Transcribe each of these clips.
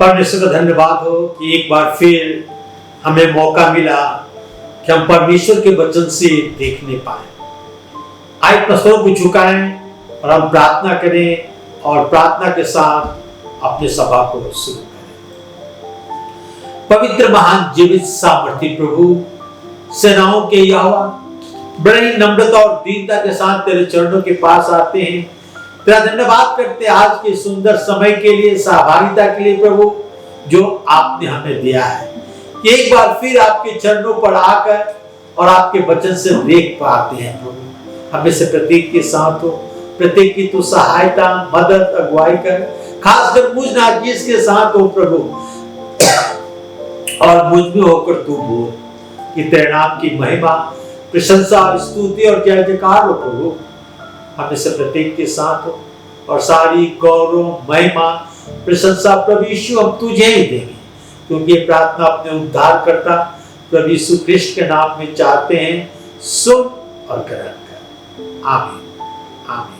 परमेश्वर का धन्यवाद हो कि एक बार फिर हमें मौका मिला कि हम परमेश्वर के वचन से देखने पाए। आइए प्रश्नों को झुकाएं और हम प्रार्थना करें और प्रार्थना के साथ अपने सभा को शुरू करें। पवित्र महान जीवित सामर्थी प्रभु, सेनाओं के यहोवा, बड़ी नम्रता और दीनता के साथ तेरे चरणों के पास आते हैं। तेरा धन्यवाद करते आज के सुंदर समय के लिए, सहभागिता के लिए प्रभु, जो आपने हमें दिया है। एक बार फिर आपके चरणों पर आकर और आपके वचन से देख पाते हैं प्रभु। हमें से प्रत्येक के साथ हो, प्रत्येक की तू सहायता, मदद, अगुवाई कर। खासकर मुझ नाजीज के साथ हो प्रभु, और मुझ में होकर तू बोल कि तेरे नाम की महिमा, प्रशंसा, स्तुति और जय जयकार हो प्रभु। हमें से प्रत्येक के साथ हो और सारी गौरव, महिमा, प्रशंसा प्रभु यीशु हम तुझे ही देंगे, क्योंकि ये प्रार्थना अपने उद्धार करता प्रभु यीशु ख्रिस्ट के नाम में चाहते हैं। सुन और ग्रहण कर। आमीन, आमीन।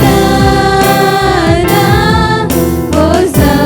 Hosanna, Hosanna.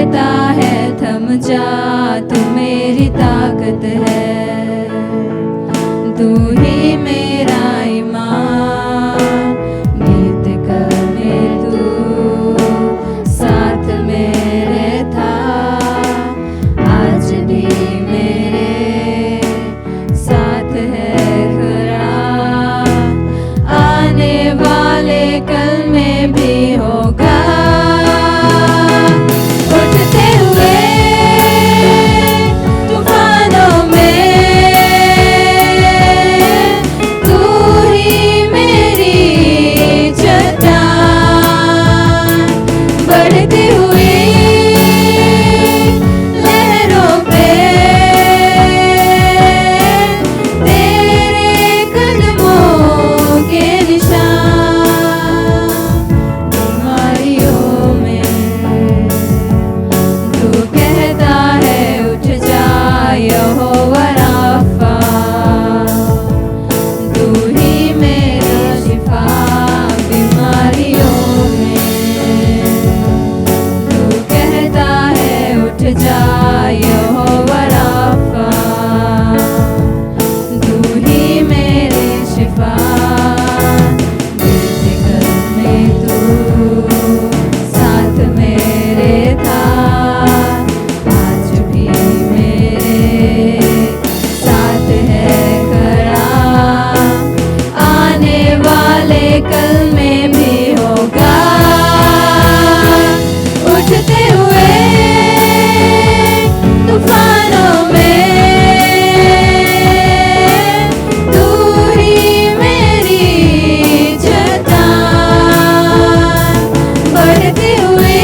कहता है थम जा, तू मेरी ताकत है, तू ही मेरा ईमान। बीत कल में तू साथ मेरे था, आज भी मेरे साथ है खरा, आने वाले कल में भी होगा। उठते हुए तूफानों में तू ही मेरी चट्टान, बढ़ती हुई लहरों पे तेरे कदमों के निशान। बीमारियों में तू कहता है उठ जा, यहोवा राफा, तू ही मेरी शिफा। बीमारियों में तू कहता है उठ जा, यहोवा राफा, तू ही मेरी शिफा। बीते कल में तू साथ मेरे था, आज भी मेरे साथ है खरा, आने वाले कल में भी होगा। उठते हुए तूफानों में तू ही मेरी चट्टान, बढ़ती हुई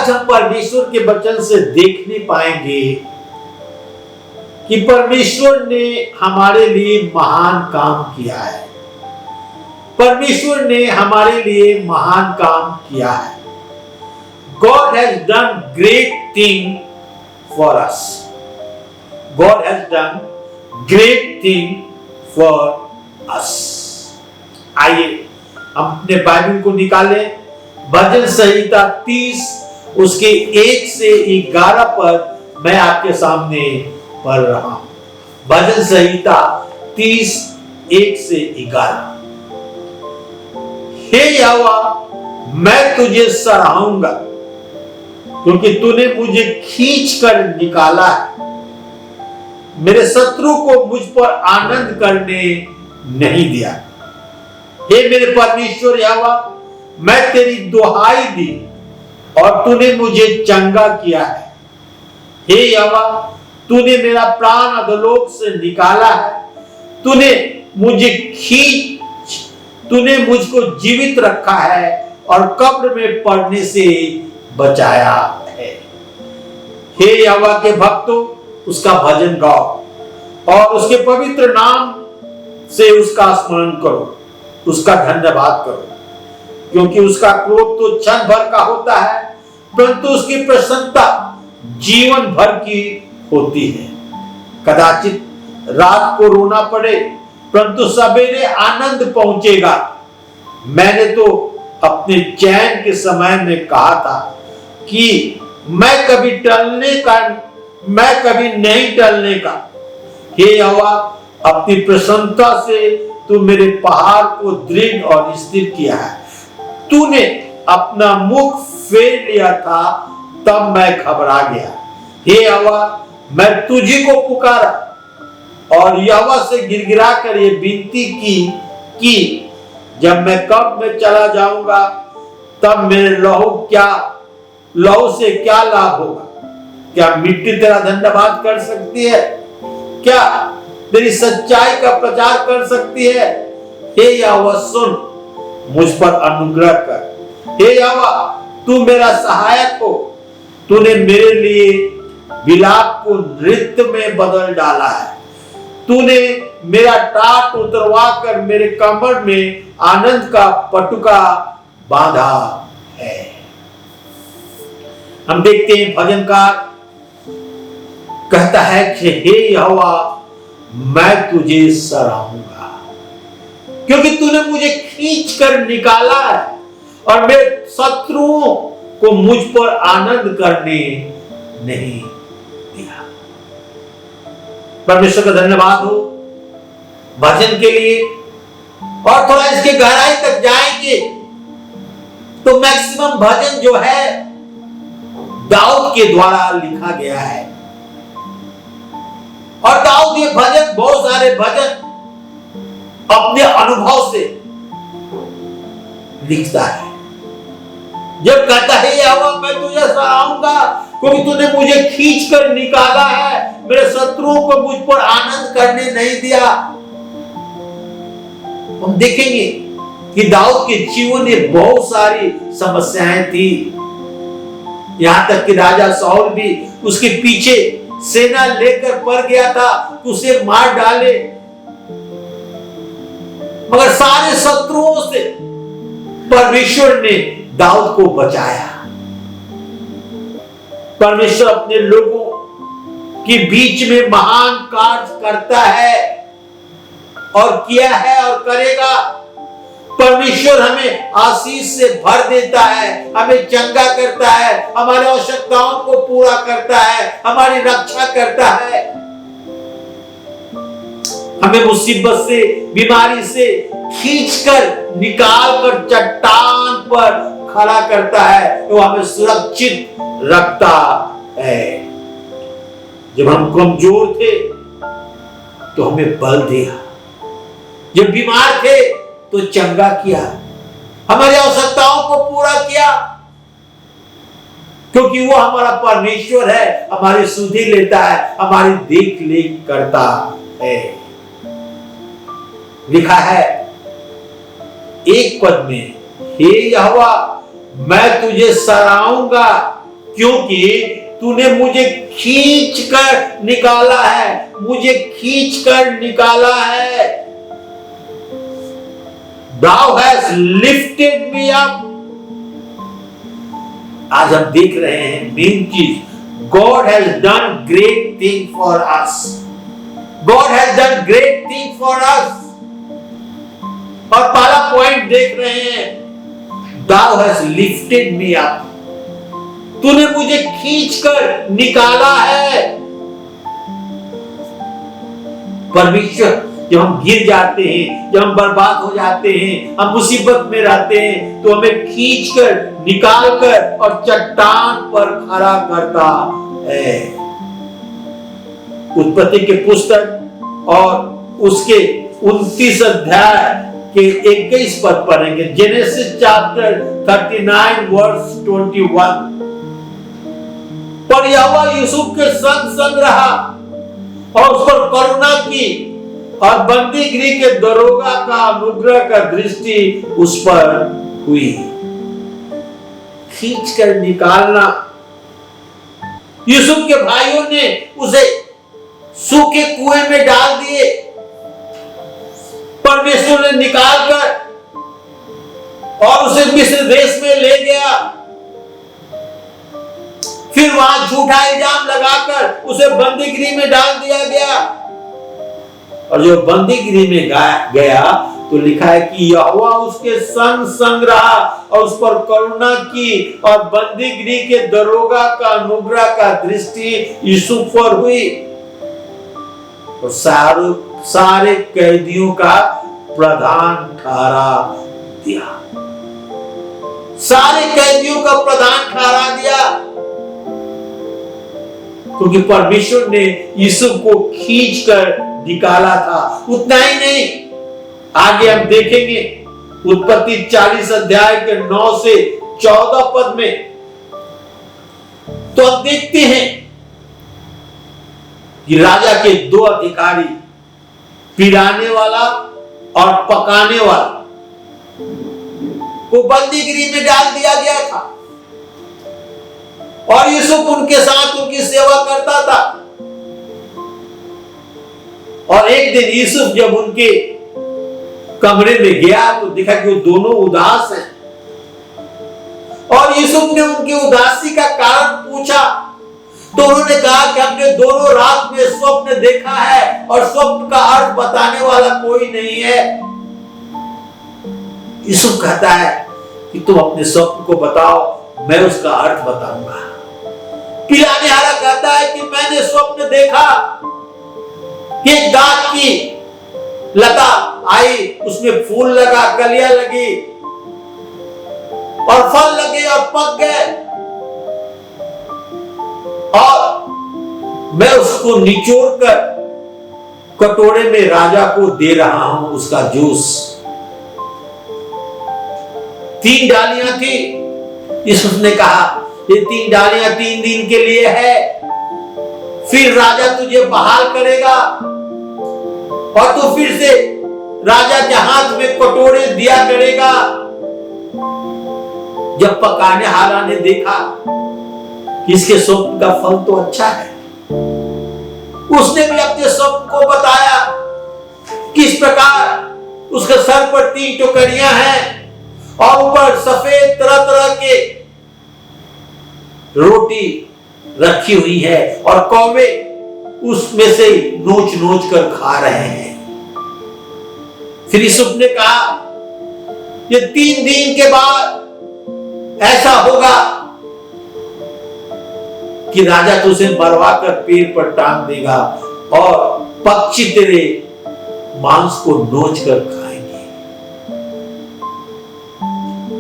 आज हम परमेश्वर के वचन से देखने पाएंगे कि परमेश्वर ने हमारे लिए महान काम किया है। परमेश्वर ने हमारे लिए महान काम किया है। God has done great thing for us. God has done great thing for us. आइए हम अपने बाइबल को निकालें। भजन संहिता 30 उसके 1 से 11 पर मैं आपके सामने पढ़ रहा हूं। भजन संहिता 30 1 से 11। हे यहोवा, मैं तुझे सराहूंगा क्योंकि तूने मुझे खींच कर निकाला है। मेरे शत्रु को मुझ पर आनंद करने नहीं दिया। हे मेरे परमेश्वर यहोवा, मैं तेरी दुहाई दी और तूने मुझे चंगा किया है। हे यहोवा, तूने मेरा प्राण अधोलोक से निकाला है। तूने मुझको जीवित रखा है और कब्र में पड़ने से बचाया है। हे यहोवा के भक्तों, उसका भजन गाओ और उसके पवित्र नाम से उसका स्मरण करो, उसका धन्यवाद करो, क्योंकि उसका क्रोध तो क्षण भर का होता है, परंतु उसकी प्रसन्नता जीवन भर की होती है। कदाचित रात को रोना पड़े, परंतु सवेरे आनंद पहुंचेगा। मैंने तो अपने चैन के समय में कहा था कि मैं कभी नहीं टलने का। हे यहोवा, अपनी प्रसन्नता से तू मेरे पहाड़ को दृढ़ और स्थिर किया है। तूने अपना मुख फेर लिया था, तब मैं घबरा गया। हे यहोवा, मैं तुझी को पुकारा और यहोवा से गिड़गिड़ा कर ये विनती की कि जब मैं कब्र में चला जाऊंगा, तब मेरे लहू से क्या लाभ होगा? क्या मिट्टी तेरा धन्यवाद कर सकती है? क्या तेरी सच्चाई का प्रचार कर सकती है? हे यहोवा, सुन, मुझ पर अनुग्रह कर। हे यहोवा, तू मेरा सहायक हो। तूने मेरे लिए विलाप को नृत्य में बदल डाला है। तूने मेरा टाट उतरवा कर मेरे कमर में आनंद का पटुका बांधा है। हम देखते हैं भजनकार कहता है कि हे यहोवा, मैं तुझे सराहूंगा क्योंकि तूने मुझे खींच कर निकाला है और मेरे शत्रुओं को मुझ पर आनंद करने नहीं दिया। परमेश्वर का धन्यवाद हो भजन के लिए। और थोड़ा इसके गहराई तक जाएंगे तो मैक्सिमम भजन जो है दाऊद के द्वारा लिखा गया है। और दाऊद ये भजन, बहुत सारे भजन अपने अनुभव से लिखता है। जब कहता है यहोवा, मैं तुझे सराहूंगा क्योंकि तूने मुझे खींच कर निकाला है, मेरे शत्रुओं को मुझ पर आनंद करने नहीं दिया। हम देखेंगे कि दाऊद के जीवन में बहुत सारी समस्याएं थी। यहां तक कि राजा शाऊल भी उसके पीछे सेना लेकर पड़ गया था, उसे मार डाले, मगर सारे शत्रुओं से परमेश्वर ने दाऊद को बचाया। परमेश्वर अपने लोगों के बीच में महान कार्य करता है और किया है और करेगा। परमेश्वर हमें आशीष से भर देता है, हमें चंगा करता है, हमारी आवश्यकताओं को पूरा करता है, हमारी रक्षा करता है, हमें मुसीबत से, बीमारी से खींचकर निकालकर चट्टान पर खड़ा करता है, तो हमें सुरक्षित रखता है। जब हम कमजोर थे तो हमें बल दिया, जब बीमार थे तो चंगा किया, हमारी आवश्यकताओं को पूरा किया, क्योंकि वो हमारा परमेश्वर है, हमारी सुधि लेता है, हमारी देख रेख करता है। लिखा है एक पद में, हे यहोवा, मैं तुझे सराहूंगा क्योंकि तूने मुझे खींच कर निकाला है, मुझे खींच कर निकाला है। Thou hast lifted me up। आज हम देख रहे हैं मेन चीज, God has done great thing for us। God has done great thing for us। और पहला पॉइंट देख रहे हैं, Thou hast lifted me up। तूने मुझे खींचकर निकाला है। परमेश्वर, जब हम गिर जाते हैं, जब हम बर्बाद हो जाते हैं, हम मुसीबत में रहते हैं, तो हमें खींचकर निकालकर और चट्टान पर खड़ा करता है। उत्पत्ति के पुस्तक और उसके 29 अध्याय के 21 पद पढ़ेंगे। Genesis chapter 39 verse 21। पर यहोवा यूसुफ के संग संग रहा और उस पर करुणा की और बंदीगृह के दरोगा का अनुग्रह का दृष्टि उस पर हुई। खींच कर निकालना। यूसुफ के भाइयों ने उसे सूखे कुएं में डाल दिए, परमेश्वर ने निकालकर और उसे मिस्र देश में ले गया। फिर वहां झूठा इल्जाम लगाकर उसे बंदीगृह में डाल दिया गया। और जो बंदीगृह में गया तो लिखा है कि यहोवा उसके संग संग रहा और उस पर करुणा की और बंदीगृह के दरोगा का अनुग्रह का दृष्टि यूसुफ पर हुई। और सारे कैदियों का प्रधान ठहरा दिया। सारे कैदियों का प्रधान ठहरा दिया, क्योंकि परमेश्वर ने यूसुफ को खींचकर निकाला था। उतना ही नहीं, आगे हम देखेंगे उत्पत्ति 40 अध्याय के 9 से 14 पद में, तो अब देखते हैं कि राजा के 2 अधिकारी, पिलाने वाला और पकाने वाला, को बंदीगृह में डाल दिया गया था और यूसुफ उनके साथ उनकी सेवा करता था। और एक दिन यूसुफ जब उनके कमरे में गया तो देखा कि वो दोनों उदास हैं। और यूसुफ ने उनकी उदासी का कारण पूछा तो उन्होंने कहा कि हमने दोनों रात में स्वप्न देखा है और स्वप्न का अर्थ बताने वाला कोई नहीं है। यूसुफ कहता है कि तुम अपने स्वप्न को बताओ, मैं उसका अर्थ बताऊंगा। पिलाने वाला कहता है कि मैंने स्वप्न देखा कि एक गाछ की लता आई, उसमें फूल लगा, कलियां लगी और फल लगे और पक गए, और मैं उसको निचोड़ कर कटोरे में राजा को दे रहा हूं, उसका जूस। 3 डालियां थी। यूसुफ ने कहा ये 3 डालियां 3 दिन के लिए है, फिर राजा तुझे बहाल करेगा और तू फिर से राजा के हाथ में कटोरे दिया करेगा। जब पकाने हारा ने देखा कि इसके स्वप्न का फल तो अच्छा है, उसने भी अपने स्वप्न को बताया। किस प्रकार उसके सर पर 3 टोकरियां हैं और ऊपर सफेद तरह तरह के रोटी रखी हुई है और कौवे उसमें से नोच नोच कर खा रहे हैं। फिर यूसुफ ने कहा ये 3 दिन के बाद ऐसा होगा कि राजा तुझे मरवा कर पेड़ पर टांग देगा और पक्षी तेरे मांस को नोच कर खाएंगे।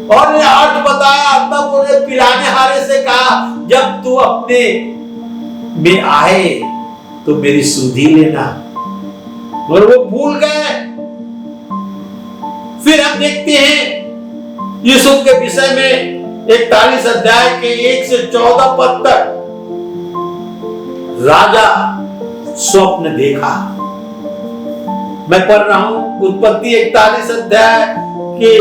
और ने अर्थ बताया। तब उन्हें पिलाने हारे से कहा जब तू अपने में आए तो मेरी सुधि लेना, और वो भूल गए। फिर हम देखते हैं यूसुफ के विषय में 41 अध्याय के 1 से 14 पद तक राजा स्वप्न देखा। मैं पढ़ रहा हूं उत्पत्ति 41 अध्याय के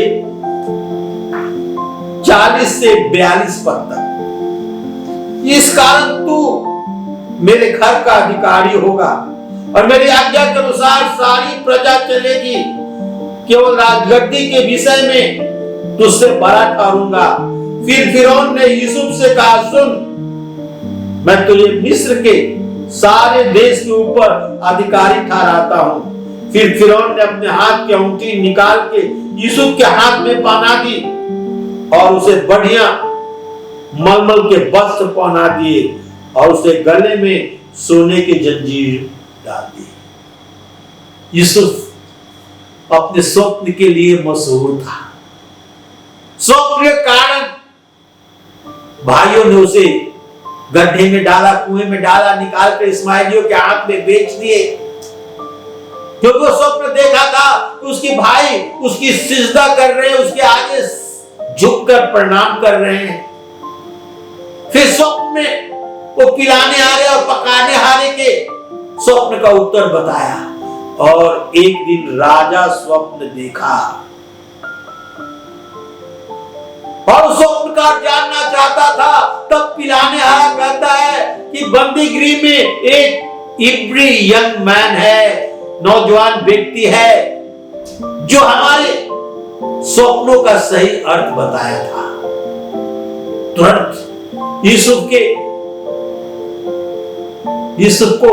40 से 42 पद तक। इस कारण तू मेरे घर का अधिकारी होगा और मेरी आज्ञा के अनुसार सारी प्रजा चलेगी। केवल राजगद्दी के विषय में तुझसे बड़ा ठहरूंगा। फिर फिरौन ने यूसुफ से कहा, सुन, मैं तुझे मिस्र के सारे देश के ऊपर अधिकारी ठहराता हूं। फिर फिरौन ने अपने हाथ की अंगूठी निकाल के यूसुफ के हाथ में पहना दी और उसे बढ़िया मलमल के वस्त्र पहना दिए और उसे गले में सोने की जंजीर डाल दी। यूसुफ अपने स्वप्न के लिए मशहूर था। स्वप्न के कारण भाइयों ने उसे गड्ढे में डाला, कुएं में डाला, निकाल कर इस्माइलियों के हाथ में बेच दिए। क्योंकि वो स्वप्न देखा था कि उसके भाई उसकी सिजदा कर रहे हैं, उसके आगे झुककर प्रणाम कर रहे हैं। फिर स्वप्न में वो पिलाने आ रहे और पकाने हारे के स्वप्न का उत्तर बताया और एक दिन राजा स्वप्न देखा और स्वप्न का जानना चाहता था। तब पिलाने आया कहता है कि बंदी गृह में एक इब्री यंग मैन है, नौजवान व्यक्ति है, जो हमारे स्वप्नों का सही अर्थ बताया था। तुरंत यूसुफ को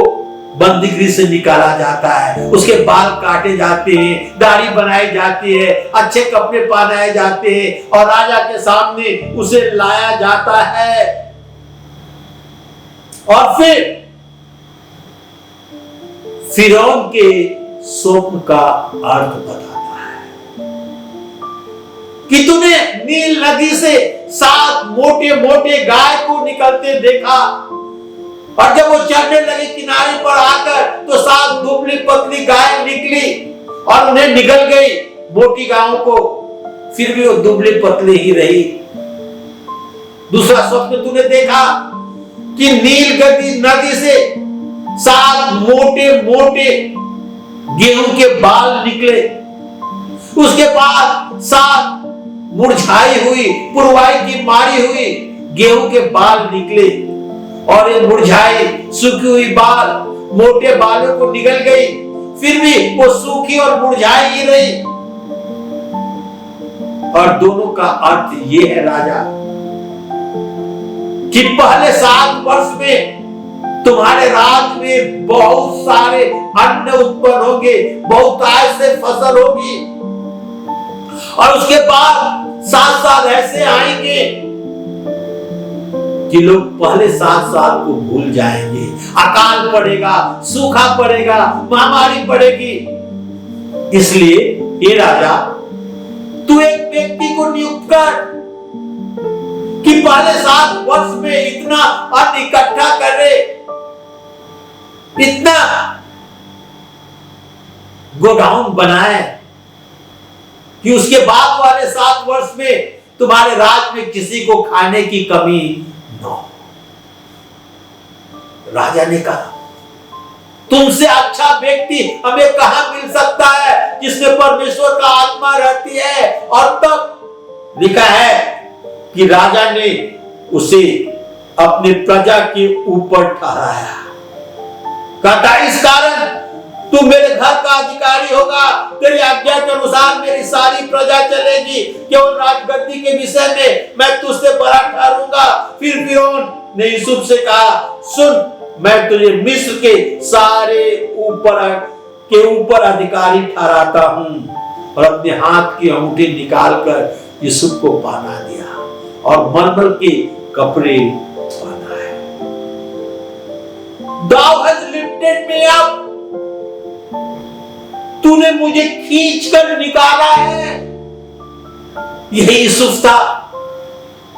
बंदी गृह से निकाला जाता है। उसके बाल काटे जाते हैं, दाढ़ी बनाई जाती है, अच्छे कपड़े पहनाए जाते हैं और राजा के सामने उसे लाया जाता है। और फिर फिरौन के स्वप्न का अर्थ बताता है कि तूने नील नदी से 7 मोटे मोटे गाय को निकलते देखा और जब वो चढ़ने लगे किनारे पर आकर तो 7 दुबली पतली गाय निकली और उन्हें निगल गई मोटी गायों को, फिर भी वो दुबली पतली ही रही। दूसरा स्वप्न तूने देखा कि नील नदी से 7 मोटे मोटे गेहूं के बाल निकले। उसके बाद 7 मुरझाई हुई, पुरवाई की मारी हुई गेहूं के बाल निकले और ये मुरझाई सूखी हुई बाल मोटे बालों को निगल गई, फिर भी वो सूखी और मुरझाई ही रही। और दोनों का अर्थ ये है राजा कि पहले 7 वर्ष में तुम्हारे राज्य में बहुत सारे अन्न उत्पन्न होंगे, बहुत आय से फसल होगी और उसके बाद 7 साल ऐसे आएंगे कि लोग पहले 7 साल को भूल जाएंगे। अकाल पड़ेगा, सूखा पड़ेगा, महामारी पड़ेगी। इसलिए ये राजा, तू एक व्यक्ति को नियुक्त कर कि पहले 7 वर्ष में इतना अन्न इकट्ठा करे, इतना गोडाउन बनाए कि उसके बाद वाले 7 वर्ष में तुम्हारे राज्य में किसी को खाने की कमी न हो। राजा ने कहा, तुमसे अच्छा व्यक्ति हमें कहां मिल सकता है जिसमें परमेश्वर का आत्मा रहती है। और तब लिखा है कि राजा ने उसे अपने प्रजा के ऊपर ठहराया। कहता, इस कारण तू मेरे घर का अधिकारी होगा, तेरी आज्ञा के अनुसार मेरी सारी प्रजा चलेगी। केवल राजगद्दी के विषय में मैं तुझसे बड़ा ठहरूंगा। फिर फिरौन ने यूसुफ से कहा, सुन, मैं तुझे मिस्र के सारे ऊपर अधिकारी ठहराता हूं। और अपने हाथ की अंगूठी निकालकर यूसुफ को पहना दिया और मलमल के कपड़े पहनाए। Thou hast lifted me up, तूने मुझे खींचकर निकाला है। यही यूसुफ था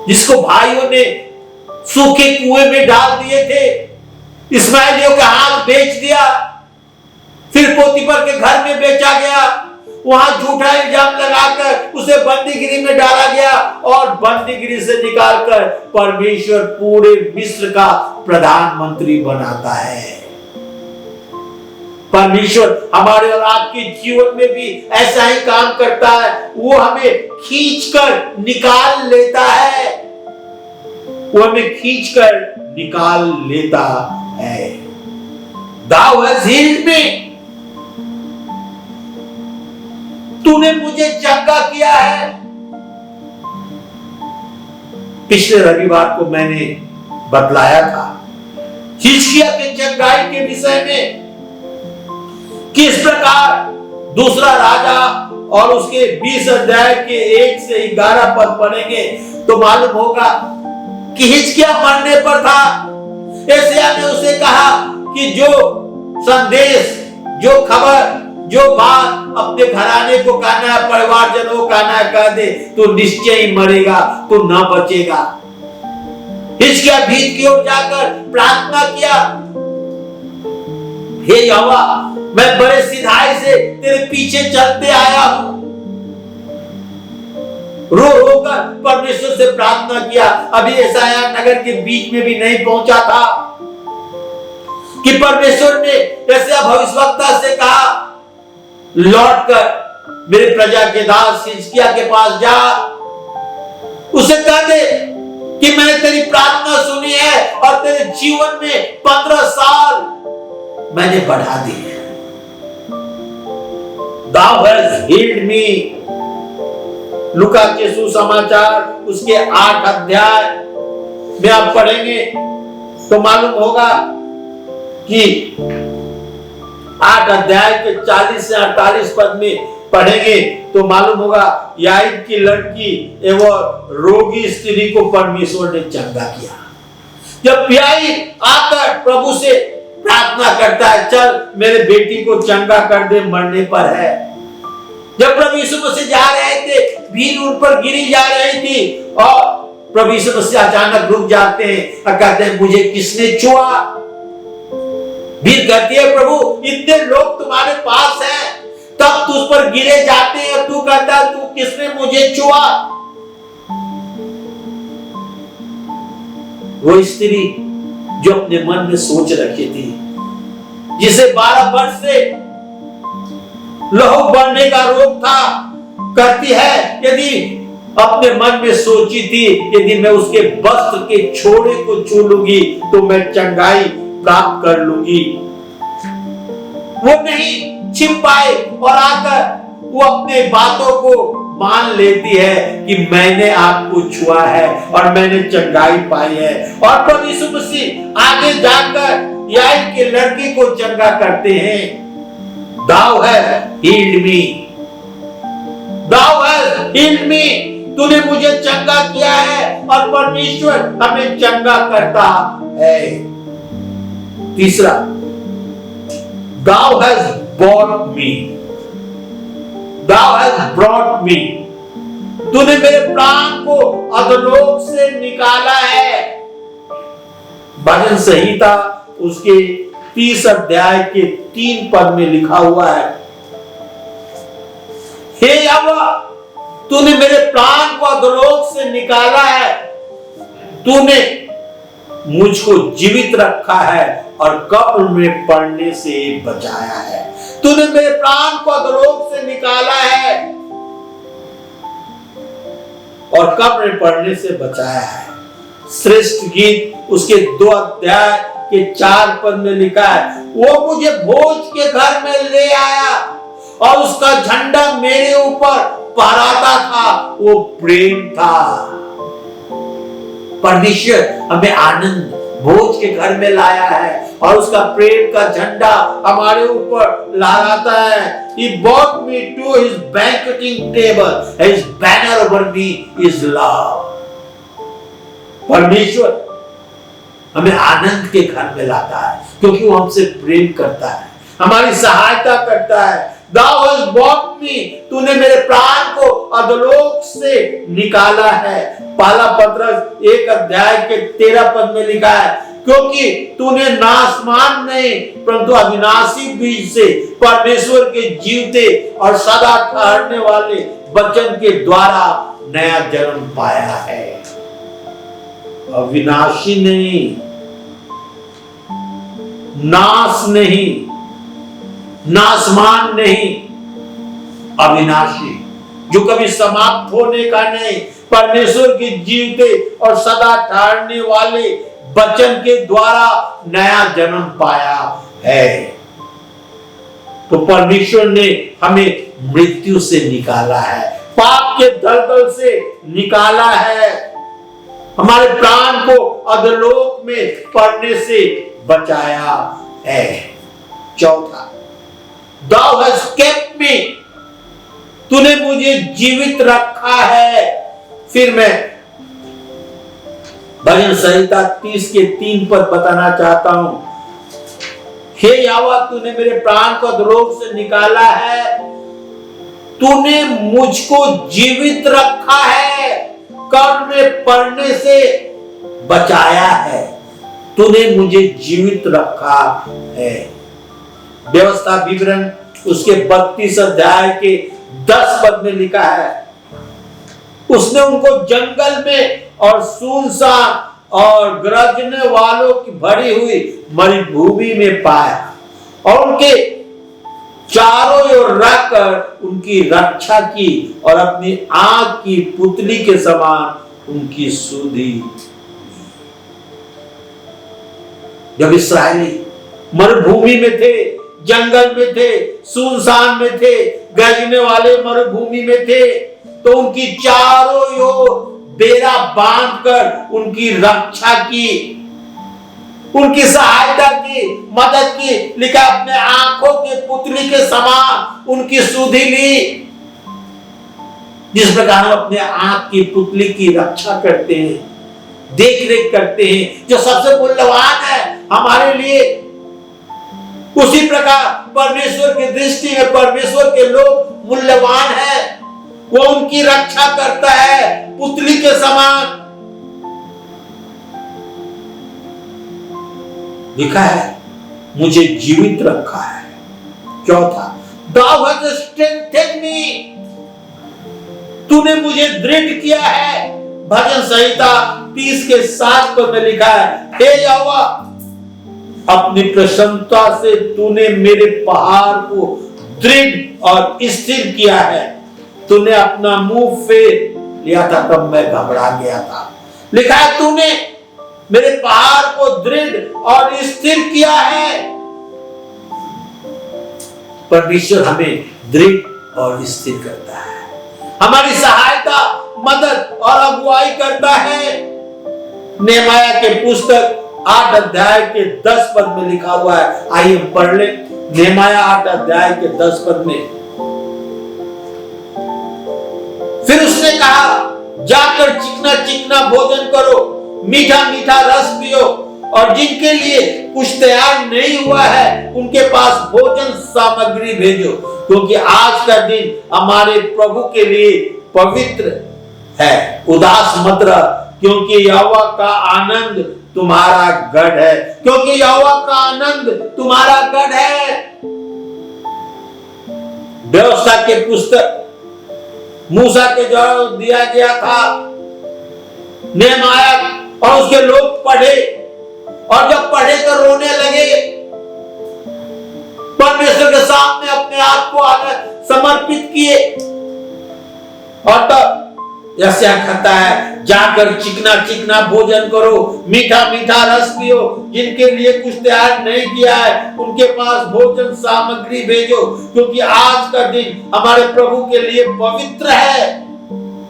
जिसको भाइयों ने सूखे कुएं में डाल दिए थे, इस्माइलियों के हाथ बेच दिया, फिर पोतीफर के घर में बेचा गया, वहां झूठा इल्जाम लगाकर उसे बंदीगिरी में डाला गया और बंदीगिरी से निकालकर परमेश्वर पूरे मिस्र का प्रधानमंत्री बनाता है। परमेश्वर हमारे और आपके जीवन में भी ऐसा ही काम करता है। वो हमें खींचकर निकाल लेता है। वो हमें खींचकर निकाल लेता है। Thou hast healed me, तूने मुझे चंगा किया है। पिछले रविवार को मैंने बतलाया था हिजकिय्याह के चंगाई के विषय में, किस प्रकार दूसरा राजा और उसके 20 अध्याय के 1 से 11 पद पढ़ेंगे तो मालूम होगा कि हिजकिय्याह मरने पर था। यशायाह ने उसे कहा कि जो संदेश, जो खबर, जो बात अपने घराने को कहना है, परिवारजनों को कहना है, कह दे तो निश्चय ही मरेगा, तो न बचेगा। हिजकिय्याह भीत की ओर जाकर प्रार्थना किया, हे यहोवा, मैं बड़े सिधाई से तेरे पीछे चलते आया हूं। रो रोकर परमेश्वर से प्रार्थना किया। अभी यशायाह नगर के बीच में भी नहीं पहुंचा था कि परमेश्वर ने यशायाह भविष्यवक्ता से कहा, लौटकर मेरे प्रजा के दास हिजकिय्याह के पास जा, उसे कह दे कि मैंने तेरी प्रार्थना सुनी है और तेरे जीवन में 15 साल मैंने बढ़ा दी है। Thou hast healed me। लूका के सुसमाचार उसके 8 अध्याय में आप पढ़ेंगे तो मालूम होगा कि 8 अध्याय के 40 से 48 पद में पढ़ेंगे तो मालूम होगा याईर की लड़की एवं रोगी स्त्री को परमेश्वर ने चंगा किया। जब याईर आकर प्रभु से प्रार्थना करता है, चल मेरे बेटी को चंगा कर दे, मरने पर है। जब प्रभु यीशु मसीह जा रहे थे, भीड़ उन पर गिरी जा रही थी और प्रभु यीशु मसीह अचानक रुक जाते हैं और कहते हैं, मुझे किसने छुआ? भीड़ कहती है, प्रभु इतने लोग तुम्हारे पास हैं, तब तुझ पर गिरे जाते हैं, तू कहता है तू किसने मुझे छुआ? वो स्त्री जो अपने मन में सोच रखी थी, जिसे 12 वर्ष से लहू बढ़ने का रोग था, कहती है यदि अपने मन में सोची थी यदि मैं उसके वस्त्र के छोड़े को छू लूंगी तो मैं चंगाई प्राप्त कर लूंगी। वो नहीं छिप पाए और आकर वो अपने बातों को मान लेती है कि मैंने आपको छुआ है और मैंने चंगाई पाई है। और प्रभु यीशु मसीह आगे जाकर याईर के लड़के को चंगा करते हैं। Thou hast healed me, Thou hast healed me, तूने मुझे चंगा किया है और परमेश्वर हमें चंगा करता है। तीसरा, Thou hast brought me, Thou hast brought me, तूने मेरे प्राण को अधोलोक से निकाला है। भजन संहिता उसके 30 अध्याय के 3 पद में लिखा हुआ है, हे यहोवा, तूने मेरे प्राण को अधोलोक से निकाला है, तूने मुझको जीवित रखा है और कब्र में पड़ने से बचाया है। तूने मेरे प्राण को अधोलोक से निकाला है और कब्र में पड़ने से बचाया है। श्रेष्ठ गीत उसके 2 अध्याय के 4 पद में लिखा है, वो मुझे भोज के घर में ले आया और उसका झंडा मेरे ऊपर फहराता था, वो प्रेम था। परमेश्वर हमें आनंद भोज के घर में लाया है और उसका प्रेम का झंडा हमारे ऊपर लहराता है। He brought me to his banqueting table, his banner over me is love। परमेश्वर हमें आनंद के घर में लाता है क्योंकि वो हमसे प्रेम करता है, हमारी सहायता करता है। Thou hast brought me, तूने मेरे प्राण को अधोलोक से निकाला है। पहला पत्रस 1 अध्याय के 13 पद में लिखा है, क्योंकि तूने नाशमान नहीं परंतु अविनाशी बीज से परमेश्वर के जीवते और सदा ठहरने वाले वचन के द्वारा नया जन्म पाया है। अविनाशी नहीं, नाश नहीं, नाशमान नहीं, अविनाशी। जो कभी समाप्त होने का नहीं, परमेश्वर के जीवते और सदा ठहरने वाले वचन के द्वारा नया जन्म पाया है। तो परमेश्वर ने हमें मृत्यु से निकाला है, पाप के दलदल से निकाला है, हमारे प्राण को अधोलोक में पड़ने से बचाया है। चौथा, Thou hast kept me, तूने मुझे जीवित रखा है। फिर मैं भजन संहिता 30 के 3 पद बताना चाहता हूं। हे यहोवा, तूने मेरे प्राण को अधोलोक से निकाला है, तूने मुझको जीवित रखा है, कब्र में पड़ने से बचाया है, तूने मुझे जीवित रखा है। व्यवस्था विवरण उसके 32 अध्याय के 10 पद में लिखा है, उसने उनको जंगल में और सुनसान और गरजने वालों की भरी हुई मरुभूमि में पाया और उनके चारों ओर रखकर उनकी रक्षा की और अपनी आंख की पुतली के समान उनकी सुधि। जब इस्राएली मरुभूमि में थे, जंगल में थे, सुनसान में थे, गरजने वाले मरुभूमि में थे, तो उनकी चारों ओर बेड़ा बांधकर उनकी रक्षा की, उनकी सहायता की, मदद की। लिखा अपने आंखों के पुतली के समान उनकी सुधि ली। जिस प्रकार हम अपने आंख की पुतली की रक्षा करते हैं, देख रेख करते हैं, जो सबसे मूल्यवान है हमारे लिए, उसी प्रकार परमेश्वर की दृष्टि में परमेश्वर के लोग मूल्यवान है। वो उनकी रक्षा करता है पुतली के समान। लिखा है मुझे जीवित रखा है। चौथा, Thou hast strengthened me, तूने मुझे दृढ़ किया है। भजन संहिता 30 के 7 पद में लिखा है, हे यहोवा, अपनी प्रसन्नता से तूने मेरे पहाड़ को दृढ़ और स्थिर किया है। तूने अपना मुंह फेर लिया था तब मैं घबरा गया था। लिखा है तूने मेरे पहाड़ को दृढ़ और स्थिर किया है। परमेश्वर हमें दृढ़ और स्थिर करता है, हमारी सहायता, मदद और अगुवाई करता है। नेहमाया के पुस्तक 8 अध्याय के 10 पद में लिखा हुआ है, आइए हम पढ़ ले। नेहमाया 8 अध्याय के 10 पद में, फिर उसने कहा, जाकर चिकना चिकना भोजन करो, मीठा मीठा रस पियो, और जिनके लिए कुछ तैयार नहीं हुआ है उनके पास भोजन सामग्री भेजो, क्योंकि आज का दिन हमारे प्रभु के लिए पवित्र है। उदास मत रह, क्योंकि यहोवा का आनंद तुम्हारा गढ़ है, क्योंकि यहोवा का आनंद तुम्हारा गढ़ है। व्यवस्था के पुस्तक मूसा के जवाब दिया गया था, नेहमाया और उसके लोग पढ़े, और जब पढ़े तो रोने लगे, परमेश्वर के सामने अपने आप को समर्पित किए। और तब यशायाह कहता है, जाकर चिकना चिकना भोजन करो, मीठा मीठा रस पियो, जिनके लिए कुछ तैयार नहीं किया है उनके पास भोजन सामग्री भेजो, क्योंकि आज का दिन हमारे प्रभु के लिए पवित्र है।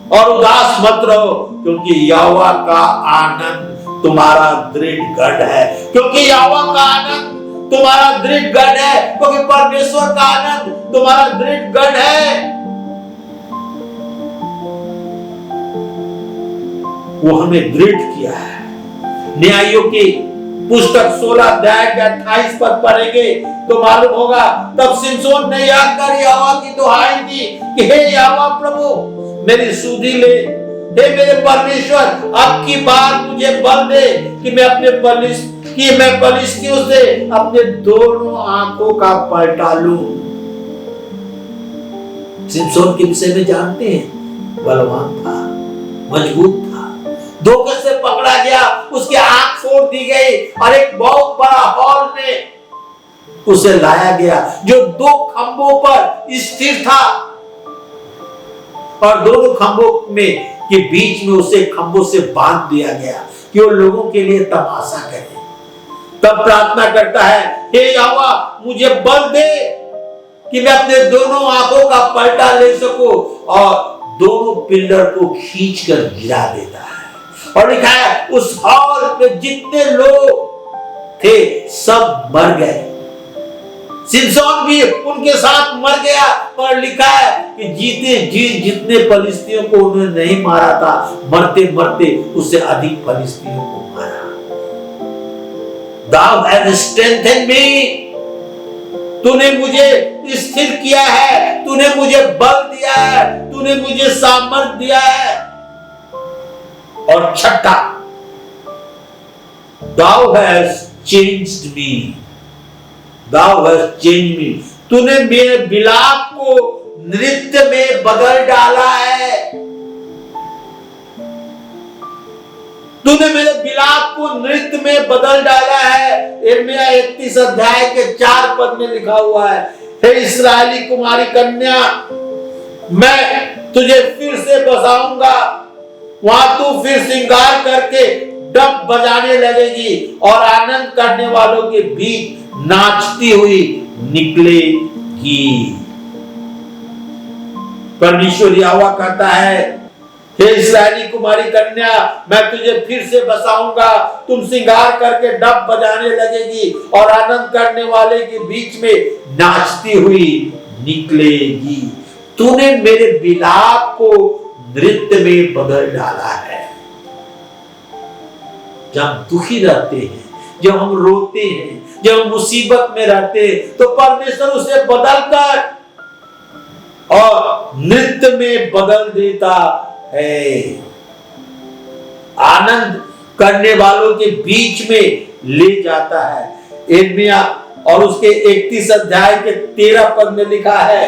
और उदास मत रहो, क्योंकि यहोवा का आनंद तुम्हारा दृढ़ गढ़ है, क्योंकि यहोवा का आनंद तुम्हारा दृढ़ गढ़ है, क्योंकि परमेश्वर का आनंद तुम्हारा दृढ़ गढ़ है। वो हमें दृढ़ किया है। न्यायों की पुस्तक 16 अध्याय के 28 पद पढ़ेंगे तो मालूम होगा, तब सिमसोन ने आकर यहोवा की दुहाई दी कि हे यहोवा प्रभु, मेरी सुधि ले, हे मेरे परमेश्वर, अब की बार मुझे बल दे कि मैं पलिश्तियों से अपने दोनों आंखों का पलटा लूं। सिमसोन के विषय में जानते हैं, बलवान था, मजबूत था, धोखे से पकड़ा गया, उसकी आंख फोड़ दी गई और एक बहुत बड़ा हॉल में उसे लाया गया जो 2 खंभों पर स्थिर था। और दोनों खंभों में के बीच में उसे खंभों से बांध दिया गया कि वो लोगों के लिए तमाशा करे। तब प्रार्थना करता है, हे यहोवा मुझे बल दे कि मैं अपने दोनों आंखों का पलटा ले सकूं, और दोनों पिलर को खींचकर गिरा देता है। और लिखा है उस हॉल में जितने लोग थे सब मर गए, सिमसोन भी उनके साथ मर गया। और लिखा है कि जीते जी जितने फलिस्तियों को उन्होंने नहीं मारा था, मरते मरते उससे अधिक फलिस्तियों को मारा। Thou hast strengthened me, तूने मुझे स्थिर किया है, तूने मुझे बल दिया है, तूने मुझे सामर्थ दिया है। और छठा, Thou hast changed me, Thou hast changed me, तूने मेरे विलाप को नृत्य में बदल डाला है। तूने मेरे विलाप को नृत्य में बदल डाला है। यिर्मयाह 31 अध्याय के 4 पद में लिखा हुआ है, हे इस्राएली कुमारी कन्या, मैं तुझे फिर से बसाऊंगा, वहां तू फिर श्रृंगार करके डब बजाने लगेगी और आनंद करने वालों के बीच नाचती हुई निकलेगी। परमेश्वर यहोवा कहता है, हे इस्राएली कुमारी कन्या, मैं तुझे फिर से बसाऊंगा, तुम श्रृंगार करके डब बजाने लगेगी और आनंद करने वाले के बीच में नाचती हुई निकलेगी। तूने मेरे विलाप को नृत्य में बदल डाला है। जब हम दुखी रहते हैं, जब हम रोते हैं, जब हम मुसीबत में रहते हैं, तो परमेश्वर उसे बदलकर और नृत्य में बदल देता है। आनंद करने वालों के बीच में ले जाता है। यिर्मयाह और उसके 31 अध्याय के 13 पद में लिखा है,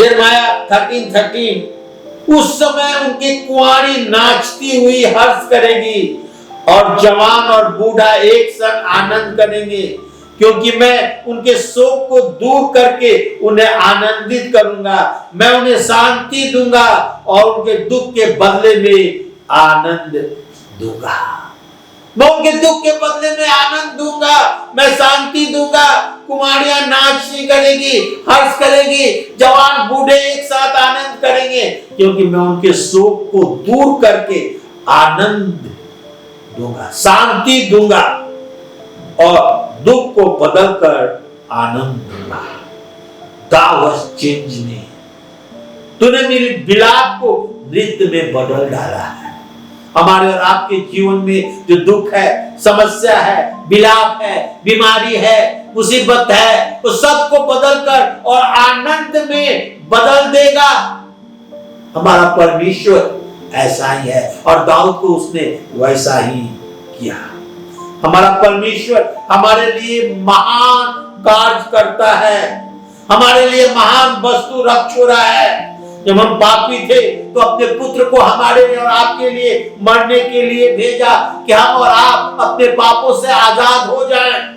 यिर्मयाह 13:13, उस समय उनकी कुंवारी नाचती हुई हर्ष करेगी और जवान और बूढ़ा एक संग आनंद करेंगे, क्योंकि मैं उनके शोक को दूर करके उन्हें आनंदित करूंगा। मैं उन्हें शांति दूंगा और उनके दुख के बदले में आनंद दूंगा। मैं उनके दुख के बदले में आनंद दूंगा, मैं शांति दूंगा। कुमारियां नाच करेगी, हर्ष करेगी, जवान बूढ़े एक साथ आनंद करेंगे, क्योंकि मैं उनके शोक को दूर करके आनंद दूंगा, शांति दूंगा और दुख को बदलकर आनंद दूंगा। Thou hast changed me, तूने मेरे विलाप को नृत्य में बदल डाला है। हमारे और आपके जीवन में जो दुख है, समस्या है, विलाप है, बीमारी है, मुसीबत है, वो सबको बदलकर और आनंद में बदल देगा। हमारा परमेश्वर ऐसा ही है और दाऊद को उसने वैसा ही किया। हमारा परमेश्वर हमारे लिए महान कार्य करता है, हमारे लिए महान वस्तु रख छोड़ा है। जब हम पापी थे तो अपने पुत्र को हमारे लिए और आपके लिए मरने के लिए भेजा कि हम और आप अपने पापों से आजाद हो जाएं।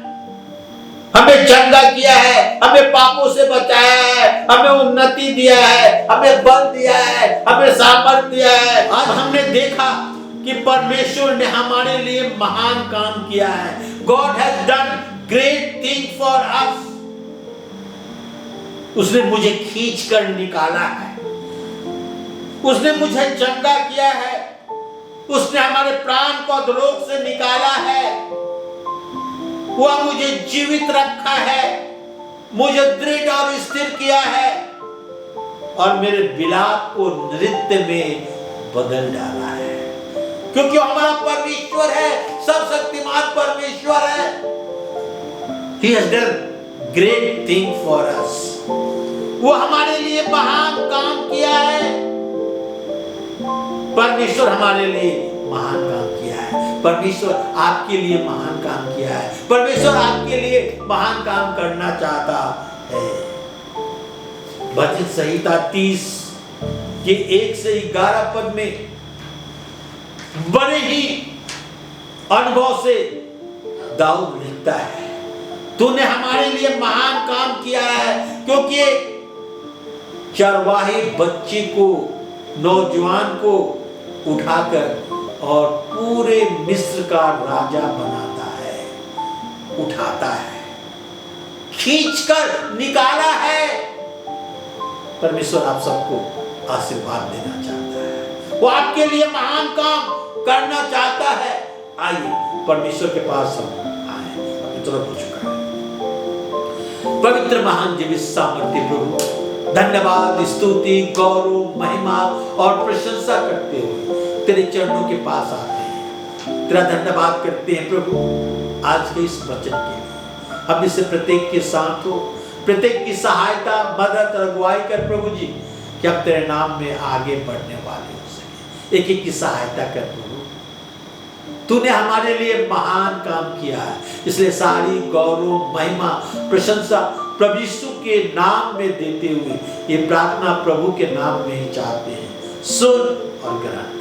हमें चंगा किया है, हमें पापों से बचाया है, हमें उन्नति दिया है, हमें बल दिया है, हमें सामर्थ दिया है। आज हमने देखा कि परमेश्वर ने हमारे लिए महान काम किया है। God has done great thing for us। उसने मुझे खींच कर निकाला है, उसने मुझे चंगा किया है, उसने हमारे प्राण को अधोलोक से निकाला है, वह मुझे जीवित रखा है, मुझे दृढ़ और स्थिर किया है और मेरे विलाप को नृत्य में बदल डाला है। क्योंकि हमारा परमेश्वर है, सब शक्तिमान परमेश्वर है। He has done great thing for us। वो हमारे लिए महान काम किया है। परमेश्वर हमारे लिए महान काम किया है। परमेश्वर आपके लिए महान काम किया है। परमेश्वर आपके लिए महान काम करना चाहता है। भजन संहिता 30 के 1 से 11 पद में बड़े ही अनुभव से दाऊद लिखता है, तूने हमारे लिए महान काम किया है, क्योंकि चरवाही बच्ची को, नौजवान को उठाकर और पूरे मिस्र का राजा बनाता है, उठाता है, खींचकर निकाला है। परमेश्वर आप सबको आशीर्वाद देना चाहता है, वो आपके लिए महान काम करना चाहता है। आइए परमेश्वर के पास हम आए, अभी तुरंत हो चुका है। पवित्र महान जीवित सामर्थ्य प्रभु, धन्यवाद, स्तुति, गौरव, महिमा और प्रशंसा करते हुए तेरे चरणों के पास आते हैं, तेरा धन्यवाद करते हैं प्रभु आज के इस वचन के लिए। हम इससे प्रत्येक के साथ हो, प्रत्येक की सहायता, मदद और अगुवाई कर प्रभु जी, कि हम तेरे नाम में आगे बढ़ने वाले हो सके। एक एक की सहायता कर प्रभु, तूने हमारे लिए महान काम किया है, इसलिए सारी गौरव, महिमा, प्रशंसा प्रभु यीशु के नाम में देते हुए ये प्रार्थना प्रभु के नाम में ही चाहते हैं। सुन और ग्रहण